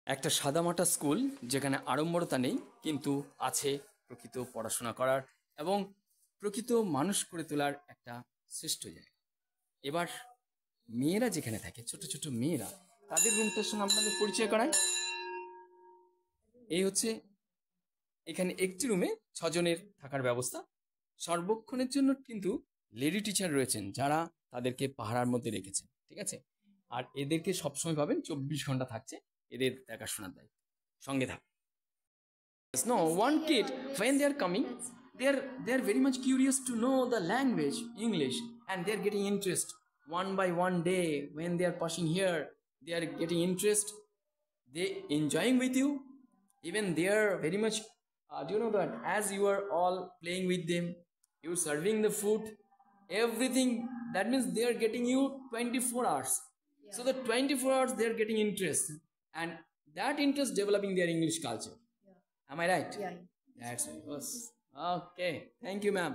একটা সাদামাটা স্কুল যেখানে আড়ম্বরতা নেই, কিন্তু আছে প্রকৃত পড়াশোনা করার এবং প্রকৃত মানুষ করে তোলার একটা শ্রেষ্ঠ জায়গা। এবার মেয়েরা যেখানে থাকে, ছোট ছোট মেয়েরা, তাদের রুমটার সঙ্গে আপনাদের পরিচয় করায়। এই হচ্ছে এখানে একটি রুমে 6 জনের থাকার ব্যবস্থা। সর্বক্ষণের জন্য কিন্তু লেডি টিচার রয়েছেন যারা তাদেরকে পাহারার মধ্যে রেখেছেন, ঠিক আছে। আর এদেরকে সবসময় পাবেন 24 ঘন্টা থাকছে, এদের দেখাশোনার দায়িত্ব সঙ্গে থাকে। No, one kid, when they are coming, they are very much curious to know the language English, and they are getting interest one by one day. When they are passing here, they are getting interest, they enjoying with you. Even they are very much do you know that as you are all playing with them, you serving the food, everything, that means they are getting you 24 hours. So the 24 hours they are getting interest, and that interest developing their English culture. Am I right? Yeah. That's it. Yes. Okay. Thank you, ma'am.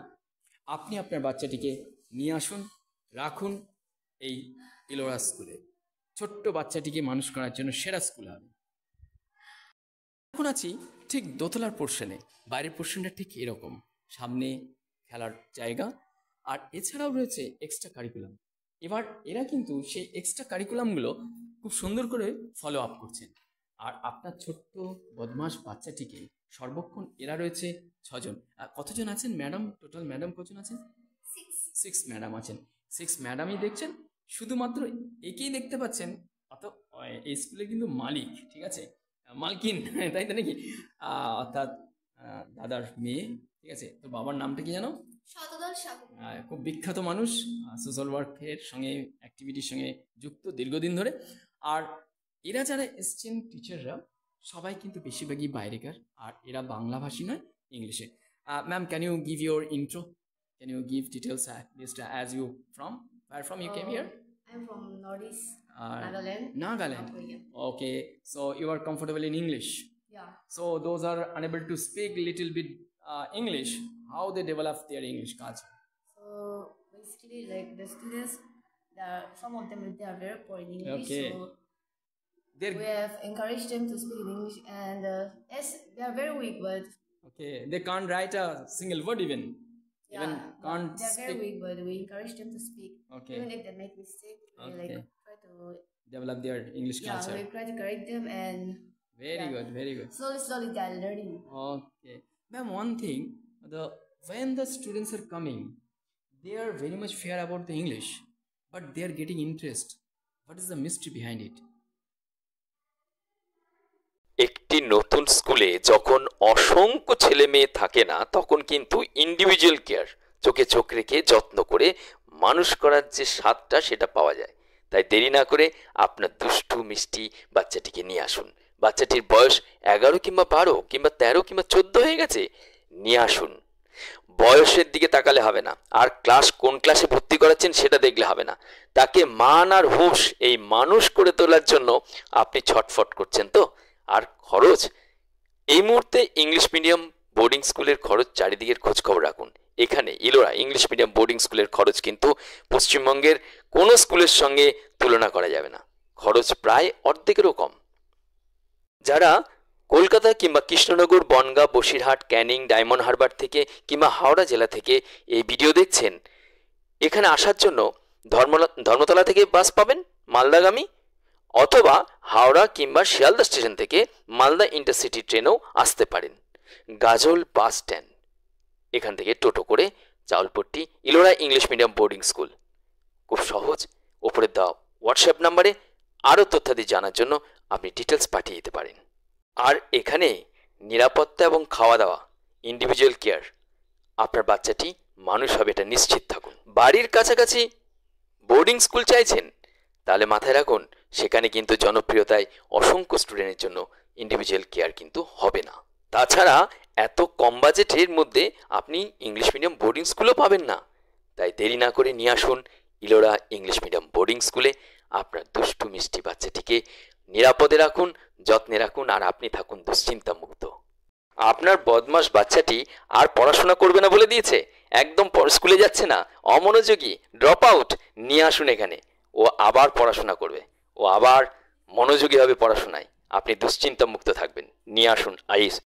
আপনি আপনার বাচ্চাটিকে নিয়ে আসুন, রাখুন এই ইলোরা স্কুলে। ছোট্ট বাচ্চাটিকে মানুষ করার জন্য সেরা স্কুল হবে। এখন আছি ঠিক দোতলার পোর্শনে। বাইরের পোর্শনটা ঠিক এরকম, সামনে খেলার জায়গা, আর এছাড়াও রয়েছে এক্সট্রা কারিকুলাম। এবার এরা কিন্তু সেই এক্সট্রা কারিকুলামগুলো খুব সুন্দর করে ফলো আপ করছেন। আর আপনার ছোট্ট বদমাস বাচ্চাটিকে সর্বক্ষণ এরা রয়েছে 6 জন। কতজন আছেন ম্যাডাম? টোটাল ম্যাডাম কতজন আছেন? 6 ম্যাডাম আছেন। 6 ম্যাডামই দেখছেন, শুধুমাত্র একেই দেখতে পাচ্ছেন। অত এই স্কুলের কিন্তু মালিক, ঠিক আছে, মালকিন, তাই তো নাকি? অর্থাৎ দাদার মেয়ে, ঠিক আছে। তো বাবার নামটা কি জানো? শতদল সাহু। খুব বিখ্যাত মানুষ, সোশ্যাল ওয়ার্কের সঙ্গে অ্যাক্টিভিটির সঙ্গে যুক্ত দীর্ঘদিন ধরে। আর এরা যারা এসছেন টিচাররা সবাই কিন্তু বেশিরভাগই বাইরেকার, আর এরা বাংলাভাষী নয়, ইংলিশে। Ma'am, can you give your intro? Can you give details as you from? Where from you came here? I'm from Northeast Nagaland. Nagaland. Okay, so you are comfortable in English. Yeah. So those are unable to speak little bit English, how they develop their English culture? So basically, like the students, some of them they are very poor in English. Okay. So we have encouraged them to speak in English, and yes, they are very weak, but okay, they can't write a single word even. Yeah, even can't they are speak. very weak, but we encourage them to speak. Okay. Even if they make mistake, we like try to develop their English culture. we try to correct them, and very good, very good. Slowly they are learning. Okay, ma'am, one thing, when the students are coming, they are very much fear about the English, but they are getting interest. What is the mystery behind it? একটি নতুন স্কুলে যখন অসংখ্য ছেলে মেয়ে থাকে না, তখন কিন্তু ইন্ডিভিজুয়াল কেয়ার, চোখে চোখ রেখে যত্ন করে মানুষ করার যে স্বাদটা সেটা পাওয়া যায়। তাই দেরি না করে আপনার দুষ্টু মিষ্টি বাচ্চাটিকে নিয়ে আসুন। বাচ্চাটির বয়স 11 কিংবা 12 কিংবা 13 কিংবা 14 হয়ে গেছে, নিয়ে আসুন। বয়সের দিকে তাকালে হবে না, আর কোন ক্লাসে ভর্তি করাচ্ছেন সেটা দেখলে হবে না। তাকে মান আর হুঁশ এই মানুষ করে তোলার জন্য আপনি ছটফট করছেন তো। আর খরচ, এই মুহূর্তে ইংলিশ মিডিয়াম বোর্ডিং স্কুলের খরচ চারিদিকের খোঁজ খবর রাখুন। এখানে ইলোরা ইংলিশ মিডিয়াম বোর্ডিং স্কুলের খরচ কিন্তু পশ্চিমবঙ্গের কোনো স্কুলের সঙ্গে তুলনা করা যাবে না। খরচ প্রায় অর্ধেকেরও কম। যারা কলকাতা কিংবা কৃষ্ণনগর, বনগাঁ, বসিরহাট, ক্যানিং, ডায়মন্ড হারবার থেকে কিংবা হাওড়া জেলা থেকে এই ভিডিও দেখছেন, এখানে আসার জন্য ধর্মতলা থেকে বাস পাবেন মালদাগামী, অথবা হাওড়া কিংবা শিয়ালদা স্টেশন থেকে মালদা ইন্টারসিটি ট্রেনেও আসতে পারেন। গাজল বাস স্ট্যান্ড, এখান থেকে টোটো করে Chaulpatti Ellora English medium boarding school. খুব সহজ। ওপরে দেওয়া হোয়াটসঅ্যাপ নাম্বারে আরও তথ্যাদি জানার জন্য আপনি ডিটেলস পাঠিয়ে দিতে পারেন। আর এখানে নিরাপত্তা এবং খাওয়া দাওয়া, ইন্ডিভিজুয়াল কেয়ার, আপনার বাচ্চাটি মানুষ হবে এটা নিশ্চিত থাকুন। বাড়ির কাছাকাছি বোর্ডিং স্কুল চাইছেন, তাহলে মাথায় রাখুন সেখানে কিন্তু জনপ্রিয়তায় অসংখ্য স্টুডেন্টের জন্য ইন্ডিভিজুয়াল কেয়ার কিন্তু হবে না। তাছাড়া এত কম বাজেটের মধ্যে আপনি ইংলিশ মিডিয়াম বোর্ডিং স্কুলও পাবেন না। তাই দেরি না করে নিয়ে আসুন ইলোরা ইংলিশ মিডিয়াম বোর্ডিং স্কুলে। আপনার দুষ্টু মিষ্টি বাচ্চাটিকে নিরাপদে রাখুন, যত্নে রাখুন, আর আপনি থাকুন দুশ্চিন্তা মুক্ত। আপনার বদমাস বাচ্চাটি আর পড়াশোনা করবে না বলে দিয়েছে, একদম স্কুলে যাচ্ছে না, অমনোযোগী, ড্রপ আউট, নিয়ে আসুন এখানে। ও আবার পড়াশোনা করবে, ও আবার মনোযোগী হবে পড়াশোনায়, আপনি দুশ্চিন্তা মুক্ত থাকবেন। নিয়ে আসুন আইএস